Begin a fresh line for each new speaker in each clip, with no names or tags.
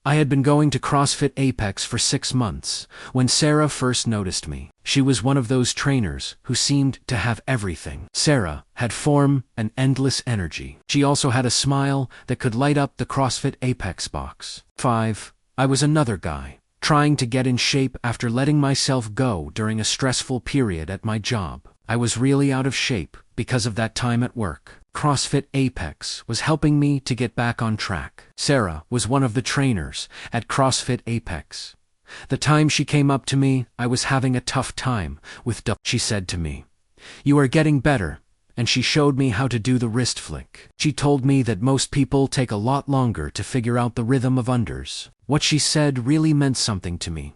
I had been going to CrossFit Apex for 6 months when Sarah first noticed me. She was one of those trainers who seemed to have everything. Sarah had form and endless energy. She also had a smile that could light up the CrossFit Apex box. 5. I was another guy, trying to get in shape after letting myself go during a stressful period at my job. I was really out of shape because of that time at work. CrossFit Apex was helping me to get back on track. Sarah was one of the trainers at CrossFit Apex. The time she came up to me, I was having a tough time with She said to me, "You are getting better," and she showed me how to do the wrist flick. She told me that most people take a lot longer to figure out the rhythm of unders. What she said really meant something to me,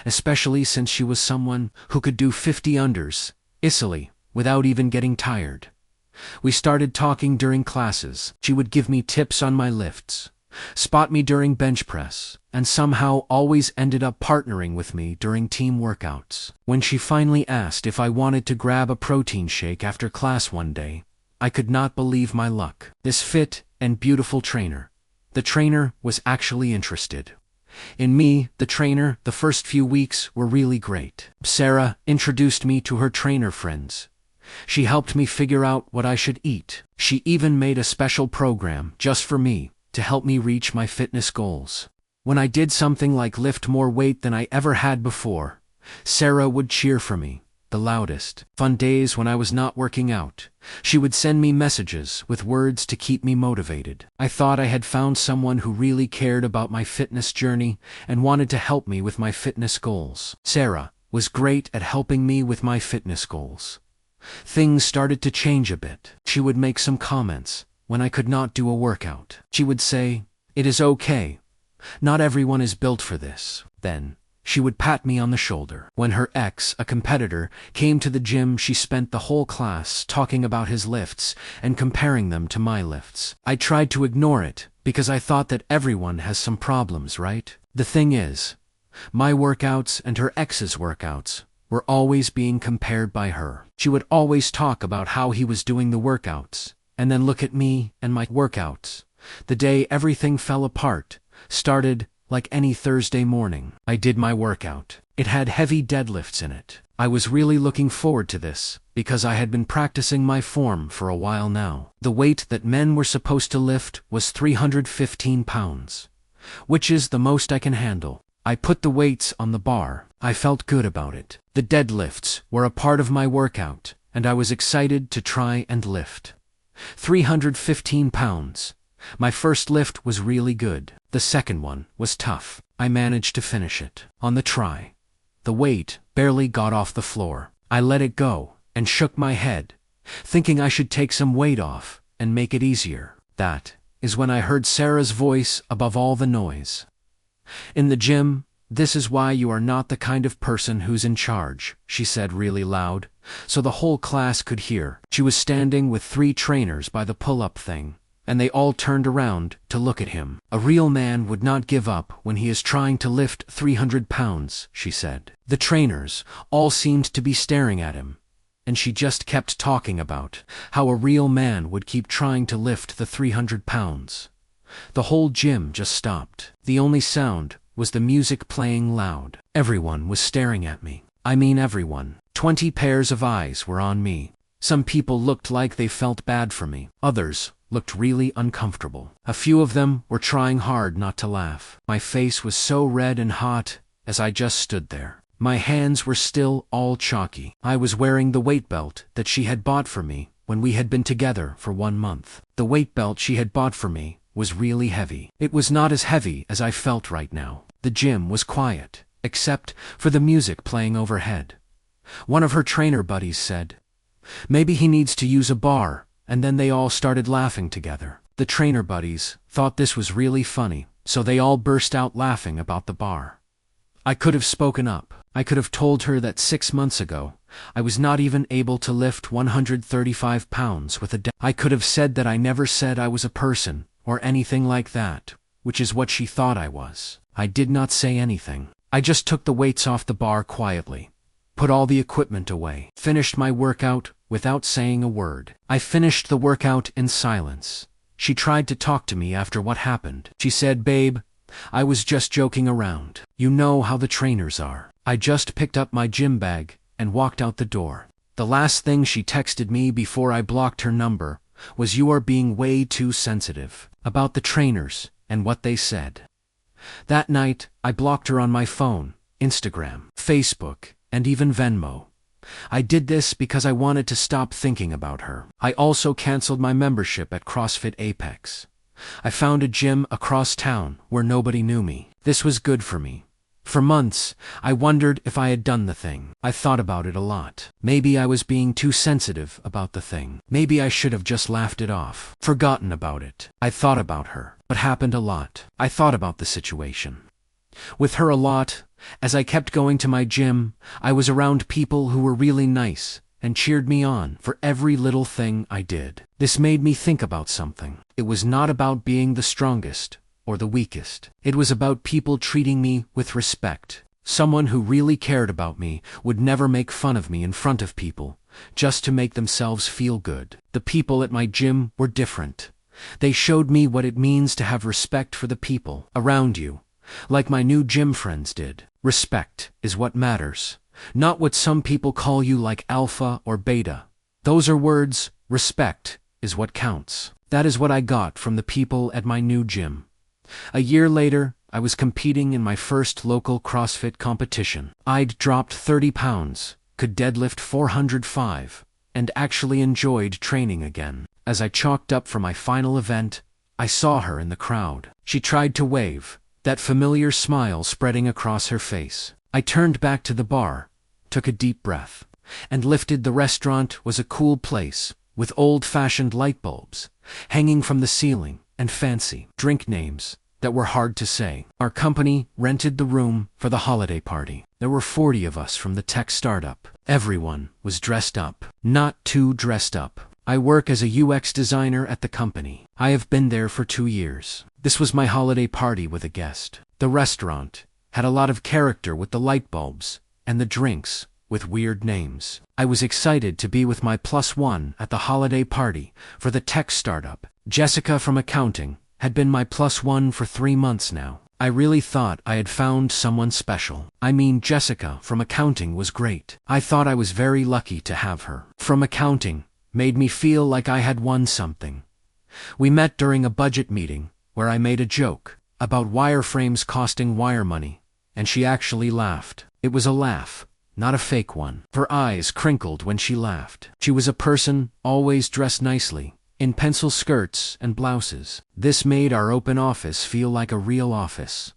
especially since she was someone who could do 50 unders easily without even getting tired. We started talking during classes. She would give me tips on my lifts, spot me during bench press, and somehow always ended up partnering with me during team workouts. When she finally asked if I wanted to grab a protein shake after class one day, I could not believe my luck. This fit and beautiful trainer, the trainer was actually interested in me. The trainer, the first few weeks were really great. Sarah introduced me to her trainer friends. She helped me figure out what I should eat. She even made a special program just for me to help me reach my fitness goals. When I did something like lift more weight than I ever had before, Sarah would cheer for me the loudest. Fun days when I was not working out, she would send me messages with words to keep me motivated. I thought I had found someone who really cared about my fitness journey and wanted to help me with my fitness goals. Sarah was great at helping me with my fitness goals. Things started to change a bit. She would make some comments when I could not do a workout. She would say, "It is okay. Not everyone is built for this." Then, she would pat me on the shoulder. When her ex, a competitor, came to the gym, she spent the whole class talking about his lifts and comparing them to my lifts. I tried to ignore it because I thought that everyone has some problems, right? The thing is, my workouts and her ex's workouts were always being compared by her. She would always talk about how he was doing the workouts, and then look at me and my workouts. The day everything fell apart started like any Thursday morning. I did my workout. It had heavy deadlifts in it. I was really looking forward to this because I had been practicing my form for a while now. The weight that men were supposed to lift was 315 pounds, which is the most I can handle. I put the weights on the bar. I felt good about it. The deadlifts were a part of my workout, and I was excited to try and lift 315 pounds. My first lift was really good. The second one was tough. I managed to finish it. On the try, the weight barely got off the floor. I let it go and shook my head, thinking I should take some weight off and make it easier. That is when I heard Sarah's voice above all the noise. "In the gym, this is why you are not the kind of person who's in charge," she said really loud, so the whole class could hear. She was standing with 3 trainers by the pull-up thing, and they all turned around to look at him. "A real man would not give up when he is trying to lift 300 pounds, she said. The trainers all seemed to be staring at him, and she just kept talking about how a real man would keep trying to lift the 300 pounds. The whole gym just stopped. The only sound was the music playing loud. Everyone was staring at me. I mean everyone. 20 pairs of eyes were on me. Some people looked like they felt bad for me. Others looked really uncomfortable. A few of them were trying hard not to laugh. My face was so red and hot as I just stood there. My hands were still all chalky. I was wearing the weight belt that she had bought for me when we had been together for 1 month. The weight belt she had bought for me was really heavy. It was not as heavy as I felt right now. The gym was quiet, except for the music playing overhead. One of her trainer buddies said, "Maybe he needs to use a bar," and then they all started laughing together. The trainer buddies thought this was really funny, so they all burst out laughing about the bar. I could have spoken up. I could have told her that 6 months ago, I was not even able to lift 135 pounds with a I could have said that I never said I was a person, or anything like that, which is what she thought I was. I did not say anything. I just took the weights off the bar quietly, put all the equipment away, finished my workout without saying a word. I finished the workout in silence. She tried to talk to me after what happened. She said, "Babe, I was just joking around. You know how the trainers are. I just picked up my gym bag and walked out the door. The last thing she texted me before I blocked her number was, "You are being way too sensitive," about the trainers and what they said. That night, I blocked her on my phone, Instagram, Facebook, and even Venmo. I did this because I wanted to stop thinking about her. I also canceled my membership at CrossFit Apex. I found a gym across town where nobody knew me. This was good for me. For months, I wondered if I had done the thing. I thought about it a lot. Maybe I was being too sensitive about the thing. Maybe I should have just laughed it off, forgotten about it. I thought about her. What happened a lot. I thought about the situation with her a lot. As I kept going to my gym, I was around people who were really nice and cheered me on for every little thing I did. This made me think about something. It was not about being the strongest or the weakest. It was about people treating me with respect. Someone who really cared about me would never make fun of me in front of people, just to make themselves feel good. The people at my gym were different. They showed me what it means to have respect for the people around you, like my new gym friends did. Respect is what matters, not what some people call you like alpha or beta. Those are words. Respect is what counts. That is what I got from the people at my new gym. A year later, I was competing in my first local CrossFit competition. I'd dropped 30 pounds, could deadlift 405, and actually enjoyed training again. As I chalked up for my final event, I saw her in the crowd. She tried to wave, that familiar smile spreading across her face. I turned back to the bar, took a deep breath, and lifted. The restaurant was a cool place, with old-fashioned light bulbs hanging from the ceiling and fancy drink names that were hard to say. Our company rented the room for the holiday party. There were 40 of us from the tech startup. Everyone was dressed up, not too dressed up. I work as a UX designer at the company. I have been there for 2 years. This was my holiday party with a guest. The restaurant had a lot of character with the light bulbs and the drinks with weird names. I was excited to be with my +1 at the holiday party for the tech startup. Jessica from accounting had been my +1 for 3 months now. I really thought I had found someone special. I mean, Jessica from accounting was great. I thought I was very lucky to have her. From accounting made me feel like I had won something. We met during a budget meeting where I made a joke about wireframes costing wire money, and she actually laughed. It was a laugh, not a fake one. Her eyes crinkled when she laughed. She was a person always dressed nicely, in pencil skirts and blouses. This made our open office feel like a real office.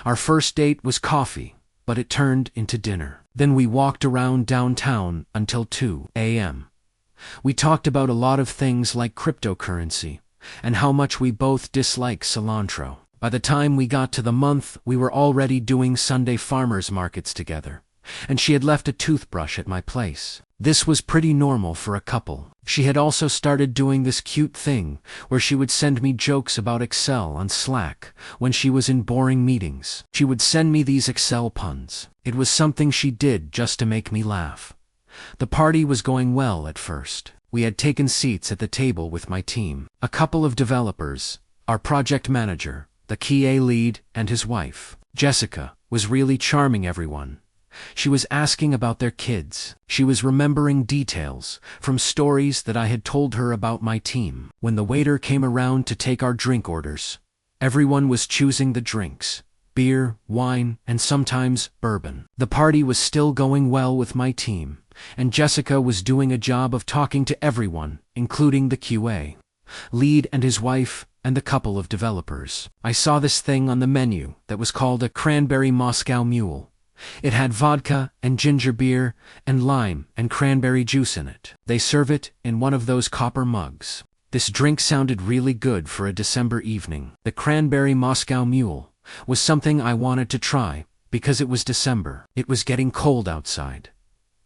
Our first date was coffee, but it turned into dinner. Then we walked around downtown until 2 a.m. We talked about a lot of things like cryptocurrency and how much we both dislike cilantro. By the time we got to the month, we were already doing Sunday farmers markets together, and she had left a toothbrush at my place. This was pretty normal for a couple. She had also started doing this cute thing where she would send me jokes about Excel on Slack when she was in boring meetings. She would send me these Excel puns. It was something she did just to make me laugh. The party was going well at first. We had taken seats at the table with my team. A couple of developers, our project manager, the QA lead, and his wife. Jessica was really charming everyone. She was asking about their kids. She was remembering details from stories that I had told her about my team. When the waiter came around to take our drink orders, everyone was choosing the drinks: beer, wine, and sometimes bourbon. The party was still going well with my team, and Jessica was doing a job of talking to everyone, including the QA lead and his wife and the couple of developers. I saw this thing on the menu that was called a cranberry Moscow Mule. It had vodka and ginger beer and lime and cranberry juice in it. They serve it in one of those copper mugs. This drink sounded really good for a December evening. The cranberry Moscow Mule was something I wanted to try because it was December. It was getting cold outside.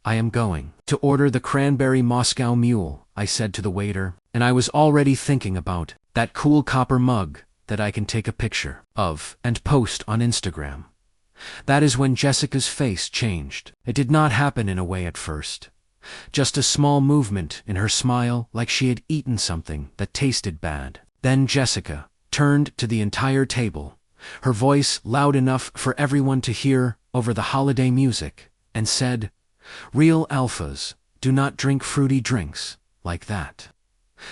"I am going to order the cranberry Moscow Mule," I said to the waiter, and I was already thinking about that cool copper mug that I can take a picture of and post on Instagram. That is when Jessica's face changed. It did not happen in a way at first. Just a small movement in her smile, like she had eaten something that tasted bad. Then Jessica turned to the entire table her voice loud enough for everyone to hear over the holiday music, and said, "Real alphas do not drink fruity drinks like that."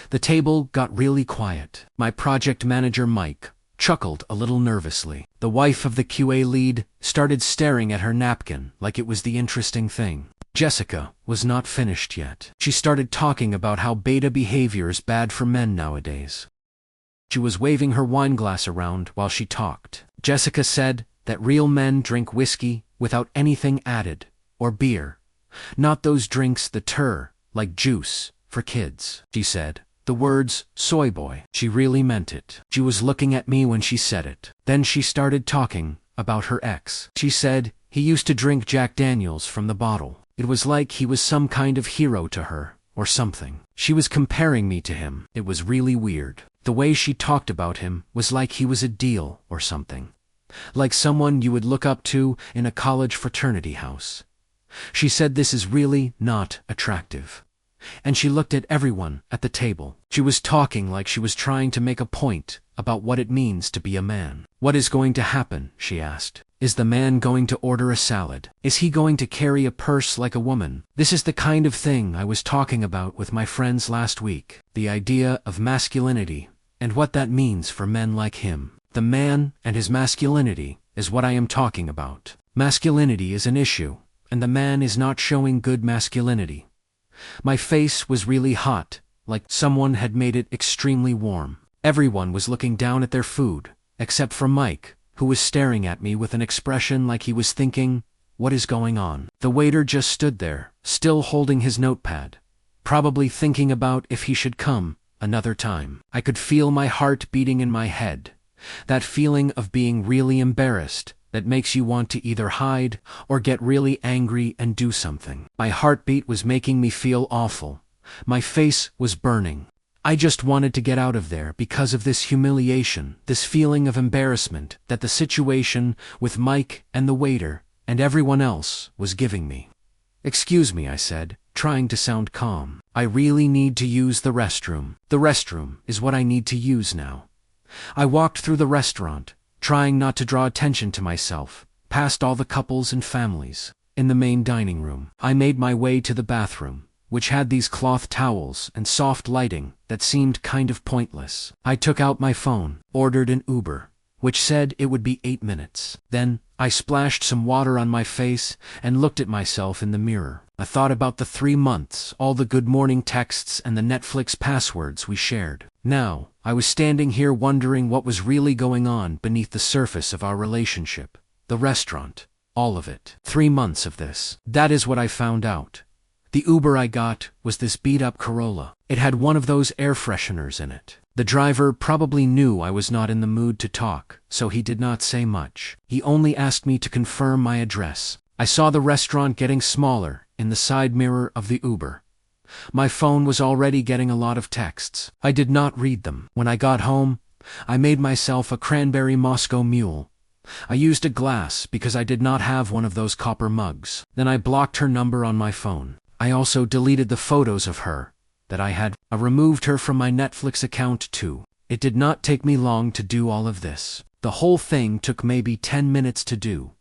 The table got really quiet. My project manager, Mike, chuckled a little nervously. The wife of the QA lead started staring at her napkin like it was the interesting thing. Jessica was not finished yet. She started talking about how beta behavior is bad for men nowadays. She was waving her wine glass around while she talked. Jessica said that real men drink whiskey without anything added, or beer. Not those drinks that like juice, for kids. She said the words, soy boy. She really meant it. She was looking at me when she said it. Then she started talking about her ex. She said he used to drink Jack Daniels from the bottle. It was like he was some kind of hero to her, or something. She was comparing me to him. It was really weird. The way she talked about him was like he was a deal or something. Like someone you would look up to in a college fraternity house. She said this is really not attractive. And she looked at everyone at the table. She was talking like she was trying to make a point about what it means to be a man. What is going to happen, she asked. Is the man going to order a salad? Is he going to carry a purse like a woman? This is the kind of thing I was talking about with my friends last week. The idea of masculinity, and what that means for men like him. The man and his masculinity is what I am talking about. Masculinity is an issue, and the man is not showing good masculinity. My face was really hot, like someone had made it extremely warm. Everyone was looking down at their food, except for Mike, who was staring at me with an expression like he was thinking, what is going on? The waiter just stood there, still holding his notepad, probably thinking about if he should come another time. I could feel my heart beating in my head, that feeling of being really embarrassed that makes you want to either hide or get really angry and do something. My heartbeat was making me feel awful. My face was burning. I just wanted to get out of there because of this humiliation, this feeling of embarrassment that the situation with Mike and the waiter and everyone else was giving me. "Excuse me," I said, trying to sound calm. "I really need to use the restroom. The restroom is what I need to use now." I walked through the restaurant, trying not to draw attention to myself, past all the couples and families. In the main dining room, I made my way to the bathroom, which had these cloth towels and soft lighting that seemed kind of pointless. I took out my phone, ordered an Uber, which said it would be 8 minutes. Then, I splashed some water on my face and looked at myself in the mirror. I thought about the 3 months, all the good morning texts and the Netflix passwords we shared. Now, I was standing here wondering what was really going on beneath the surface of our relationship. The restaurant. All of it. 3 months of this. That is what I found out. The Uber I got was this beat-up Corolla. It had one of those air fresheners in it. The driver probably knew I was not in the mood to talk, so he did not say much. He only asked me to confirm my address. I saw the restaurant getting smaller in the side mirror of the Uber. My phone was already getting a lot of texts. I did not read them. When I got home, I made myself a cranberry Moscow Mule. I used a glass because I did not have one of those copper mugs. Then I blocked her number on my phone. I also deleted the photos of her that I had. I removed her from my Netflix account too. It did not take me long to do all of this. The whole thing took maybe 10 minutes to do.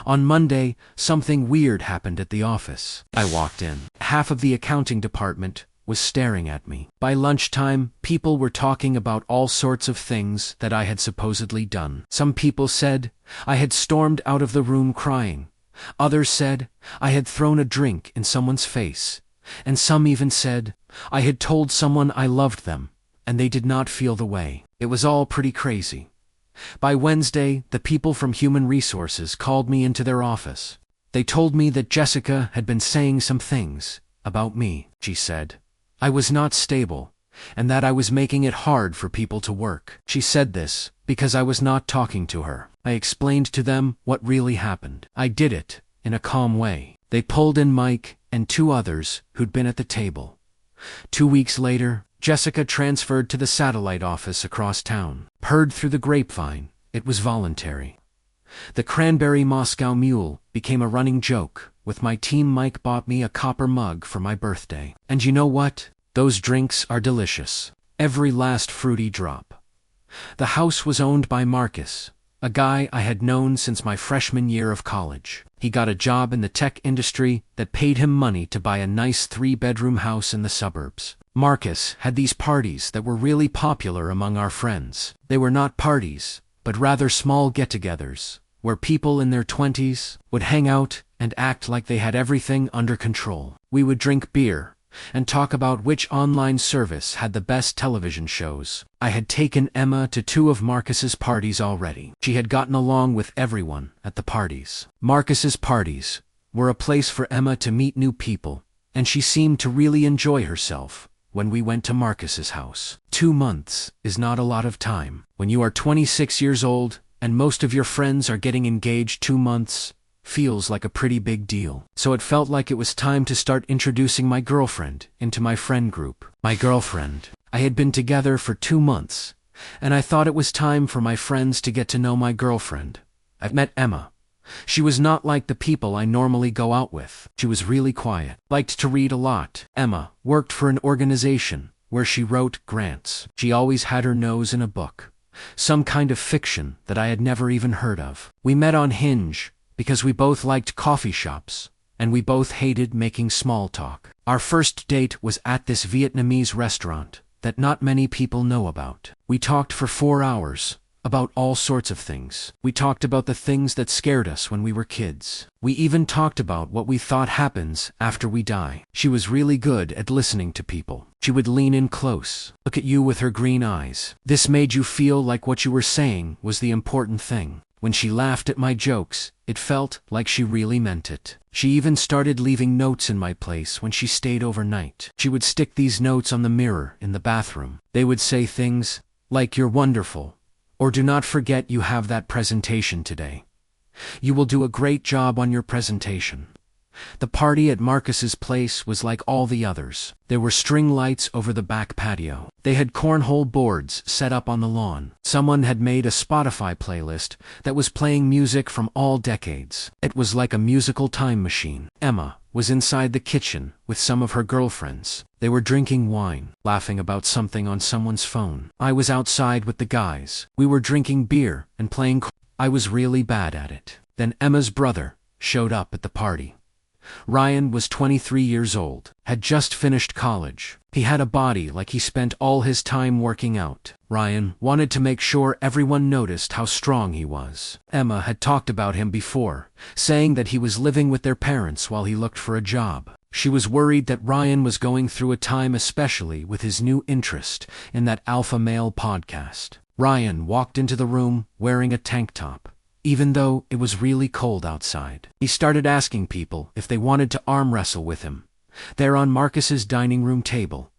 On Monday, something weird happened at the office. I walked in. Half of the accounting department was staring at me. By lunchtime, people were talking about all sorts of things that I had supposedly done. Some people said I had stormed out of the room crying. Others said I had thrown a drink in someone's face. And some even said I had told someone I loved them, and they did not feel the way. It was all pretty crazy. By Wednesday, the people from Human Resources called me into their office. They told me that Jessica had been saying some things about me. She said I was not stable, and that I was making it hard for people to work. She said this because I was not talking to her. I explained to them what really happened. I did it in a calm way. They pulled in Mike and 2 others who'd been at the table. 2 weeks later, Jessica transferred to the satellite office across town. Heard through the grapevine, it was voluntary. The cranberry Moscow Mule became a running joke. With my team, Mike bought me a copper mug for my birthday. And you know what? Those drinks are delicious. Every last fruity drop. The house was owned by Marcus, a guy I had known since my freshman year of college. He got a job in the tech industry that paid him money to buy a nice 3-bedroom house in the suburbs. Marcus had these parties that were really popular among our friends. They were not parties, but rather small get-togethers, where people in their 20s would hang out and act like they had everything under control. We would drink beer and talk about which online service had the best television shows. I had taken Emma to 2 of Marcus's parties already. She had gotten along with everyone at the parties. Marcus's parties were a place for Emma to meet new people, and she seemed to really enjoy herself when we went to Marcus's house. 2 months is not a lot of time. When you are 26 years old and most of your friends are getting engaged, 2 months feels like a pretty big deal. So it felt like it was time to start introducing my girlfriend into my friend group. My girlfriend. I had been together for 2 months, and I thought it was time for my friends to get to know my girlfriend. I've met Emma. She was not like the people I normally go out with. She was really quiet, liked to read a lot. Emma worked for an organization where she wrote grants. She always had her nose in a book, some kind of fiction that I had never even heard of. We met on Hinge because we both liked coffee shops, and we both hated making small talk. Our first date was at this Vietnamese restaurant that not many people know about. We talked for 4 hours about all sorts of things. We talked about the things that scared us when we were kids. We even talked about what we thought happens after we die. She was really good at listening to people. She would lean in close, look at you with her green eyes. This made you feel like what you were saying was the important thing. When she laughed at my jokes, it felt like she really meant it. She even started leaving notes in my place when she stayed overnight. She would stick these notes on the mirror in the bathroom. They would say things like, "You're wonderful," or "Do not forget you have that presentation today. You will do a great job on your presentation." The party at Marcus's place was like all the others. There were string lights over the back patio. They had cornhole boards set up on the lawn. Someone had made a Spotify playlist that was playing music from all decades. It was like a musical time machine. Emma was inside the kitchen with some of her girlfriends. They were drinking wine, laughing about something on someone's phone. I was outside with the guys. We were drinking beer and playing. I was really bad at it. Then Emma's brother showed up at the party. Ryan was 23 years old, had just finished college. He had a body like he spent all his time working out. Ryan wanted to make sure everyone noticed how strong he was. Emma had talked about him before, saying that he was living with their parents while he looked for a job. She was worried that Ryan was going through a time, especially with his new interest in that alpha male podcast. Ryan walked into the room wearing a tank top, even though it was really cold outside. He started asking people if they wanted to arm wrestle with him. There on Marcus's dining room table,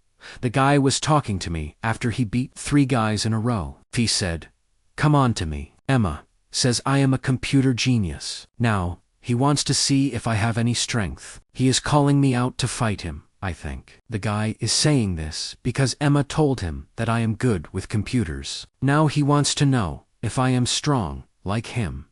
the guy was talking to me after he beat 3 guys in a row. He said, "Come on to me." Emma says I am a computer genius. Now, he wants to see if I have any strength. He is calling me out to fight him, I think. The guy is saying this because Emma told him that I am good with computers. Now he wants to know if I am strong like him.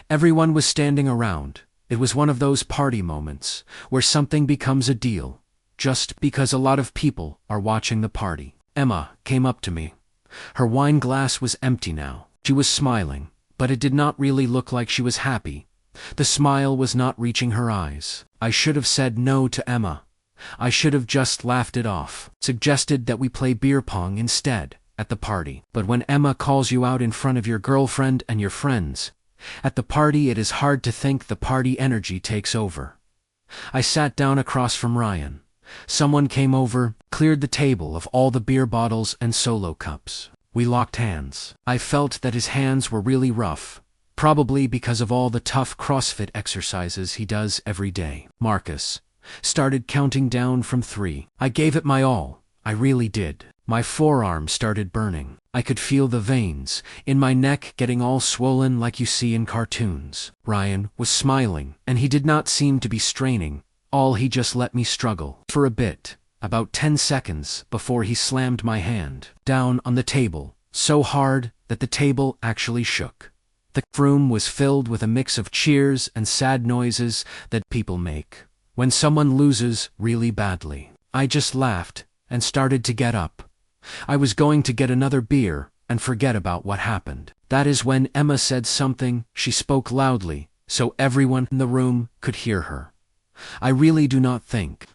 Everyone was standing around. It was one of those party moments where something becomes a deal, just because a lot of people are watching the party. Emma came up to me. Her wine glass was empty now. She was smiling, but it did not really look like she was happy. The smile was not reaching her eyes. I should have said no to Emma. I should have just laughed it off, suggested that we play beer pong instead at the party. But when Emma calls you out in front of your girlfriend and your friends, at the party it is hard to think. The party energy takes over. I sat down across from Ryan. Someone came over, cleared the table of all the beer bottles and solo cups. We locked hands. I felt that his hands were really rough, probably because of all the tough CrossFit exercises he does every day. Marcus started counting down from 3. I gave it my all. I really did. My forearm started burning. I could feel the veins in my neck getting all swollen like you see in cartoons. Ryan was smiling, and he did not seem to be straining. He just let me struggle for a bit, about 10 seconds before he slammed my hand down on the table, so hard that the table actually shook. The room was filled with a mix of cheers and sad noises that people make when someone loses really badly. I just laughed and started to get up. I was going to get another beer and forget about what happened. That is when Emma said something. She spoke loudly, so everyone in the room could hear her. I really do not think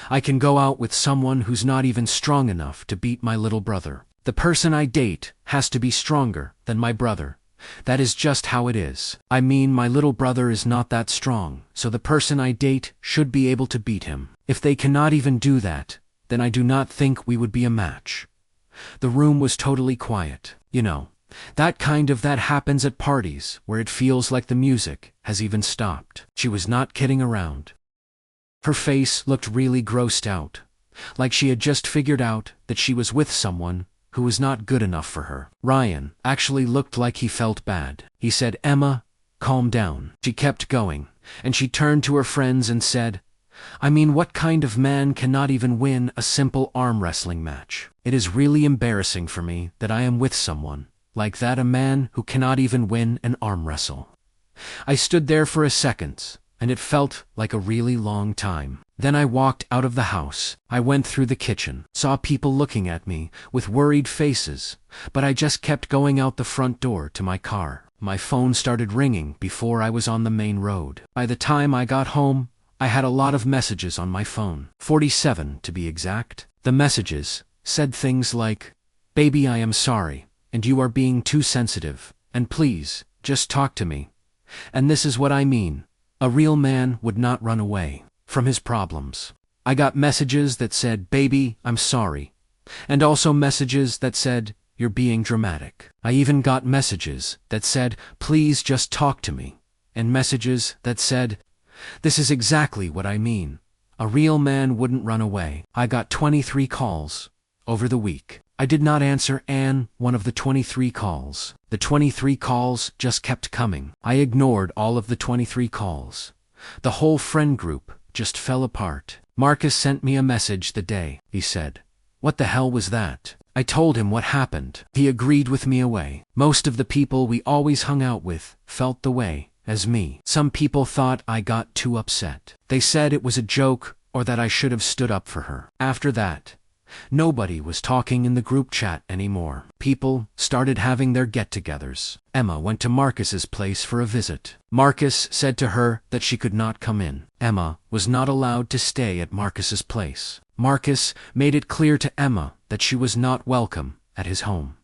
I can go out with someone who's not even strong enough to beat my little brother. The person I date has to be stronger than my brother. That is just how it is. I mean, my little brother is not that strong, so the person I date should be able to beat him. If they cannot even do that, then I do not think we would be a match. The room was totally quiet. You know, that happens at parties where it feels like the music has even stopped. She was not kidding around. Her face looked really grossed out, like she had just figured out that she was with someone who was not good enough for her. Ryan actually looked like he felt bad. He said, "Emma, calm down." She kept going, and she turned to her friends and said, "I mean, what kind of man cannot even win a simple arm wrestling match? It is really embarrassing for me that I am with someone like that, a man who cannot even win an arm wrestle." I stood there for a second, and it felt like a really long time. Then I walked out of the house. I went through the kitchen, saw people looking at me with worried faces, but I just kept going out the front door to my car. My phone started ringing before I was on the main road. By the time I got home, I had a lot of messages on my phone, 47 to be exact. The messages said things like, "Baby, I am sorry, and you are being too sensitive, and please, just talk to me." And this is what I mean. A real man would not run away from his problems. I got messages that said, "Baby, I'm sorry," and also messages that said, "You're being dramatic." I even got messages that said, "Please just talk to me," and messages that said, "This is exactly what I mean. A real man wouldn't run away." I got 23 calls over the week. I did not answer one of the 23 calls. The 23 calls just kept coming. I ignored all of the 23 calls. The whole friend group just fell apart. Marcus sent me a message the day. He said, "What the hell was that?" I told him what happened. He agreed with me away. Most of the people we always hung out with felt the way as me. Some people thought I got too upset. They said it was a joke or that I should have stood up for her. After that, nobody was talking in the group chat anymore. People started having their get-togethers. Emma went to Marcus's place for a visit. Marcus said to her that she could not come in. Emma was not allowed to stay at Marcus's place. Marcus made it clear to Emma that she was not welcome at his home.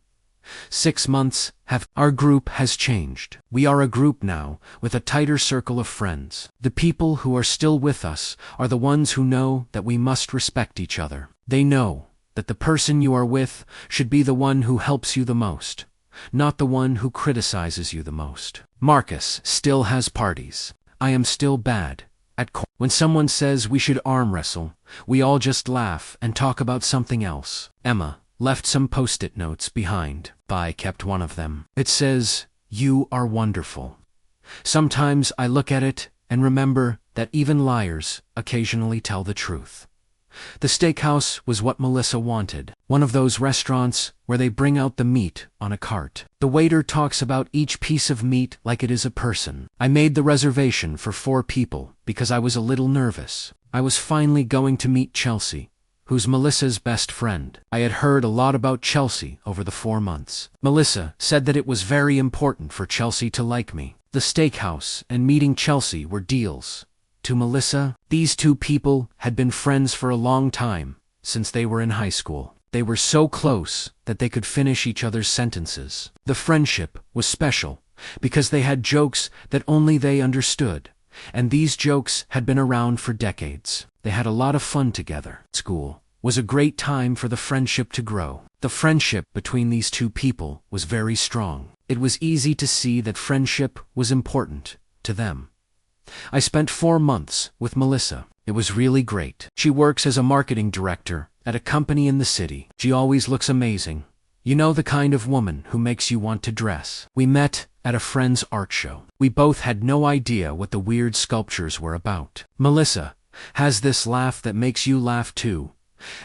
6 months have. Our group has changed. We are a group now with a tighter circle of friends. The people who are still with us are the ones who know that we must respect each other. They know that the person you are with should be the one who helps you the most, not the one who criticizes you the most. Marcus still has parties. I am still bad at when someone says we should arm wrestle, we all just laugh and talk about something else. Emma left some post-it notes behind. I kept one of them. It says, "You are wonderful." Sometimes I look at it and remember that even liars occasionally tell the truth. The steakhouse was what Melissa wanted. One of those restaurants where they bring out the meat on a cart. The waiter talks about each piece of meat like it is a person. I made the reservation for 4 people because I was a little nervous. I was finally going to meet Chelsea, who's Melissa's best friend. I had heard a lot about Chelsea over the 4 months. Melissa said that it was very important for Chelsea to like me. The steakhouse and meeting Chelsea were deals. To Melissa, these 2 people had been friends for a long time, since they were in high school. They were so close that they could finish each other's sentences. The friendship was special because they had jokes that only they understood, and these jokes had been around for decades. They had a lot of fun together. School was a great time for the friendship to grow. The friendship between these 2 people was very strong. It was easy to see that friendship was important to them. I spent 4 months with Melissa. It was really great. She works as a marketing director at a company in the city. She always looks amazing. You know, the kind of woman who makes you want to dress. We met at a friend's art show. We both had no idea what the weird sculptures were about. Melissa has this laugh that makes you laugh too,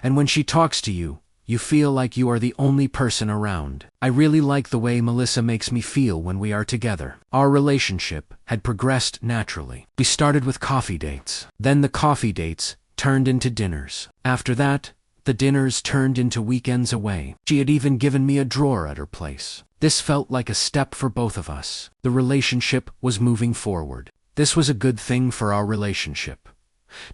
and when she talks to you, you feel like you are the only person around. I really like the way Melissa makes me feel when we are together. Our relationship had progressed naturally. We started with coffee dates. Then the coffee dates turned into dinners. After that, The dinners turned into weekends away. She had even given me a drawer at her place. This felt like a step for both of us. The relationship was moving forward. This was a good thing for our relationship.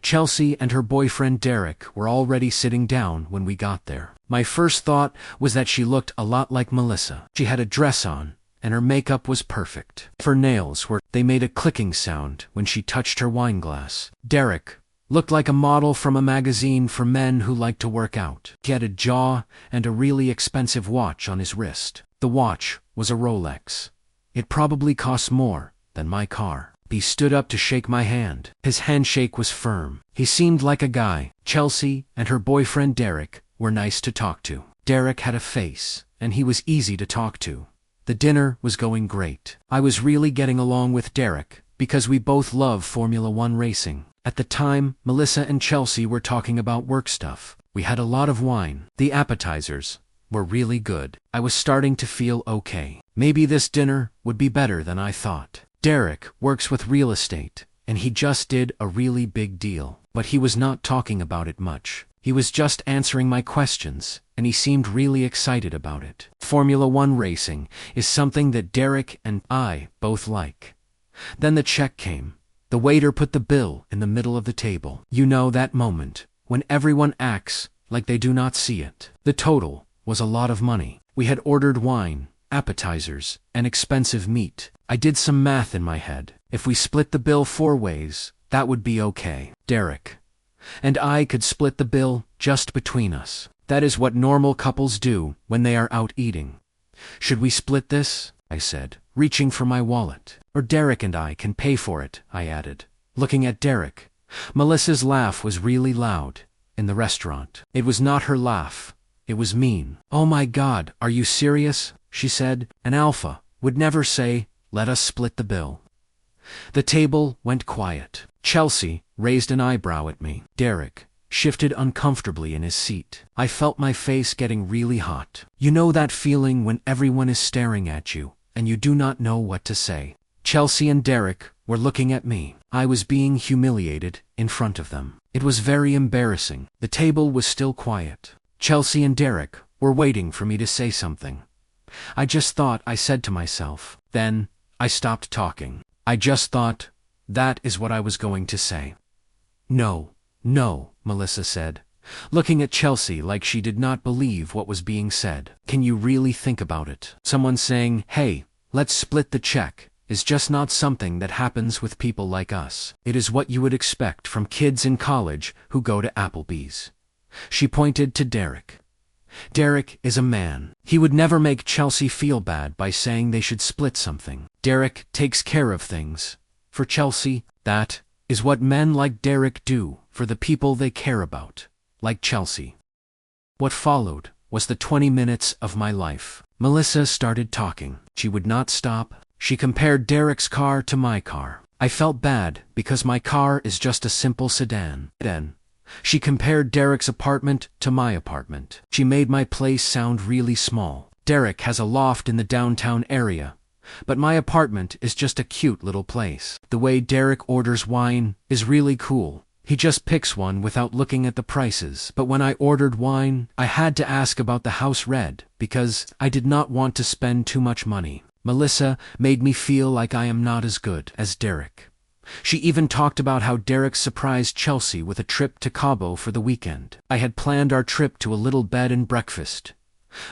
Chelsea and her boyfriend Derek were already sitting down when we got there. My first thought was that she looked a lot like Melissa. She had a dress on, and her makeup was perfect. Her nails they made a clicking sound when she touched her wine glass. Derek looked like a model from a magazine for men who like to work out. He had a jaw and a really expensive watch on his wrist. The watch was a Rolex. It probably cost more than my car. He stood up to shake my hand. His handshake was firm. He seemed like a guy. Chelsea and her boyfriend Derek were nice to talk to. Derek had a face, and he was easy to talk to. The dinner was going great. I was really getting along with Derek, because we both love Formula One racing. At the time, Melissa and Chelsea were talking about work stuff. We had a lot of wine. The appetizers were really good. I was starting to feel okay. Maybe this dinner would be better than I thought. Derek works with real estate, and he just did a really big deal. But he was not talking about it much. He was just answering my questions, and he seemed really excited about it. Formula One racing is something that Derek and I both like. Then the check came. The waiter put the bill in the middle of the table. You know that moment, when everyone acts like they do not see it. The total was a lot of money. We had ordered wine, appetizers, and expensive meat. I did some math in my head. If we split the bill 4 ways, that would be okay. Derek and I could split the bill just between us. That is what normal couples do when they are out eating. Should we split this? I said, reaching for my wallet. Or Derek and I can pay for it, I added, looking at Derek. Melissa's laugh was really loud in the restaurant. It was not her laugh. It was mean. Oh my God, are you serious? She said. An alpha would never say, let us split the bill. The table went quiet. Chelsea raised an eyebrow at me. Derek shifted uncomfortably in his seat. I felt my face getting really hot. You know that feeling when everyone is staring at you, and you do not know what to say. Chelsea and Derek were looking at me. I was being humiliated in front of them. It was very embarrassing. The table was still quiet. Chelsea and Derek were waiting for me to say something. I just thought, I said to myself. Then I stopped talking. I just thought, that is what I was going to say. No, Melissa said, looking at Chelsea like she did not believe what was being said. Can you really think about it? Someone saying, hey, let's split the check, is just not something that happens with people like us. It is what you would expect from kids in college who go to Applebee's. She pointed to Derek. Derek is a man. He would never make Chelsea feel bad by saying they should split something. Derek takes care of things. For Chelsea, that is what men like Derek do for the people they care about, like Chelsea. What followed was the 20 minutes of my life. Melissa started talking. She would not stop. She compared Derek's car to my car. I felt bad because my car is just a simple sedan. Then she compared Derek's apartment to my apartment. She made my place sound really small. Derek has a loft in the downtown area, but my apartment is just a cute little place. The way Derek orders wine is really cool. He just picks one without looking at the prices. But when I ordered wine, I had to ask about the house red because I did not want to spend too much money. Melissa made me feel like I am not as good as Derek. She even talked about how Derek surprised Chelsea with a trip to Cabo for the weekend. I had planned our trip to a little bed and breakfast.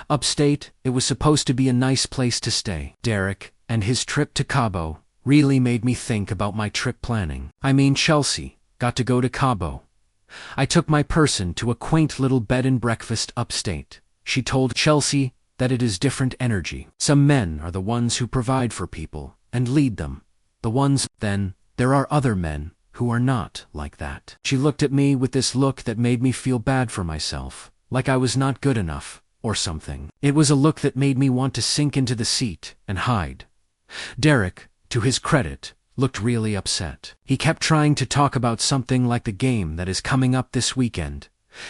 Upstate, it was supposed to be a nice place to stay. Derek and his trip to Cabo really made me think about my trip planning. I mean, Chelsea got to go to Cabo. I took my person to a quaint little bed and breakfast upstate. She told Chelsea that it is different energy. Some men are the ones who provide for people and lead them. Then there are other men who are not like that. She looked at me with this look that made me feel bad for myself, like I was not good enough or something. It was a look that made me want to sink into the seat and hide. Derek, to his credit, looked really upset. He kept trying to talk about something like the game that is coming up this weekend,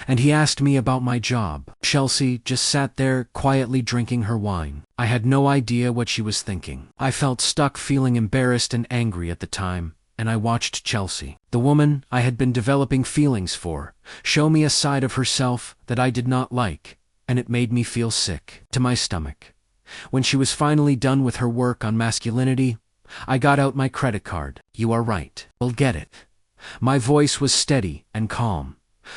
and he asked me about my job. Chelsea just sat there quietly drinking her wine. I had no idea what she was thinking. I felt stuck, feeling embarrassed and angry at the time, and I watched Chelsea, the woman I had been developing feelings for, show me a side of herself that I did not like, and it made me feel sick to my stomach. When she was finally done with her work on masculinity, I got out my credit card. "You are right. We'll get it." My voice was steady and calm,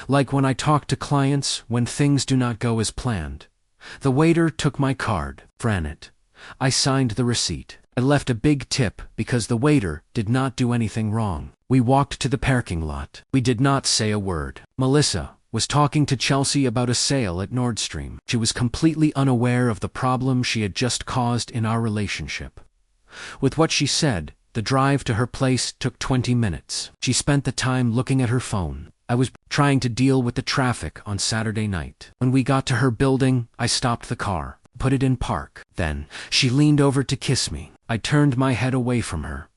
like when I talk to clients when things do not go as planned. The waiter took my card, ran it. I signed the receipt. I left a big tip because the waiter did not do anything wrong. We walked to the parking lot. We did not say a word. Melissa was talking to Chelsea about a sale at Nordstrom. She was completely unaware of the problem she had just caused in our relationship. With what she said, the drive to her place took 20 minutes. She spent the time looking at her phone. I was trying to deal with the traffic on Saturday night. When we got to her building, I stopped the car, put it in park. Then, she leaned over to kiss me. I turned my head away from her.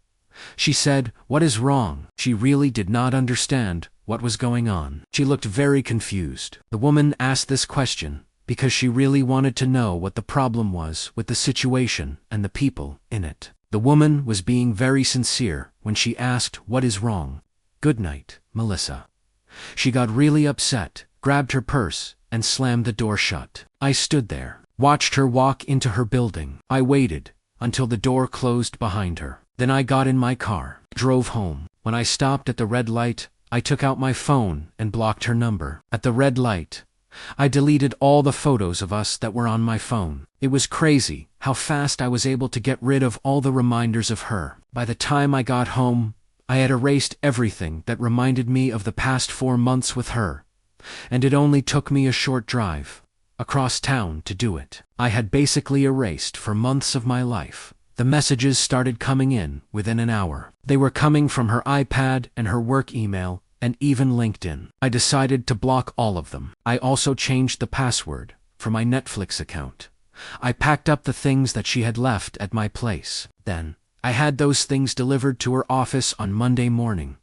She said, "What is wrong?" She really did not understand what was going on. She looked very confused. The woman asked this question because she really wanted to know what the problem was with the situation and the people in it. The woman was being very sincere when she asked, "What is wrong?" "Good night, Melissa." She got really upset, grabbed her purse, and slammed the door shut. I stood there, watched her walk into her building. I waited until the door closed behind her. Then I got in my car, drove home. When I stopped at the red light, I took out my phone and blocked her number. At the red light, I deleted all the photos of us that were on my phone. It was crazy how fast I was able to get rid of all the reminders of her. By the time I got home, I had erased everything that reminded me of the past 4 months with her, and it only took me a short drive across town to do it. I had basically erased for months of my life. The messages started coming in within an hour. They were coming from her iPad and her work email, and even LinkedIn. I decided to block all of them. I also changed the password for my Netflix account. I packed up the things that she had left at my place. Then, I had those things delivered to her office on Monday morning.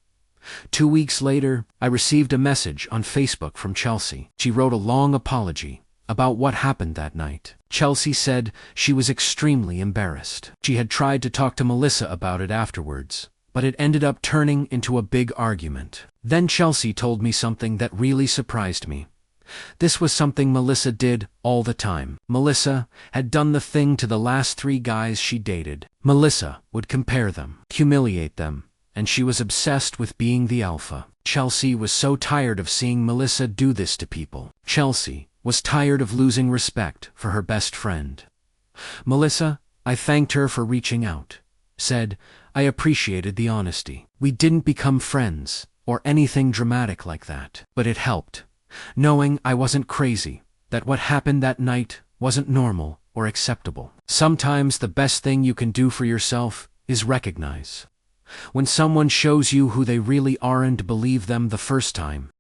2 weeks later, I received a message on Facebook from Chelsea. She wrote a long apology about what happened that night. Chelsea said she was extremely embarrassed. She had tried to talk to Melissa about it afterwards, but it ended up turning into a big argument. Then Chelsea told me something that really surprised me. This was something Melissa did all the time. Melissa had done the thing to the last 3 guys she dated. Melissa would compare them, humiliate them, and she was obsessed with being the alpha. Chelsea was so tired of seeing Melissa do this to people. Chelsea was tired of losing respect for her best friend. Melissa, I thanked her for reaching out. Said, I appreciated the honesty. We didn't become friends or anything dramatic like that, but it helped, knowing I wasn't crazy, that what happened that night wasn't normal or acceptable. Sometimes the best thing you can do for yourself is recognize when someone shows you who they really are and believe them the first time.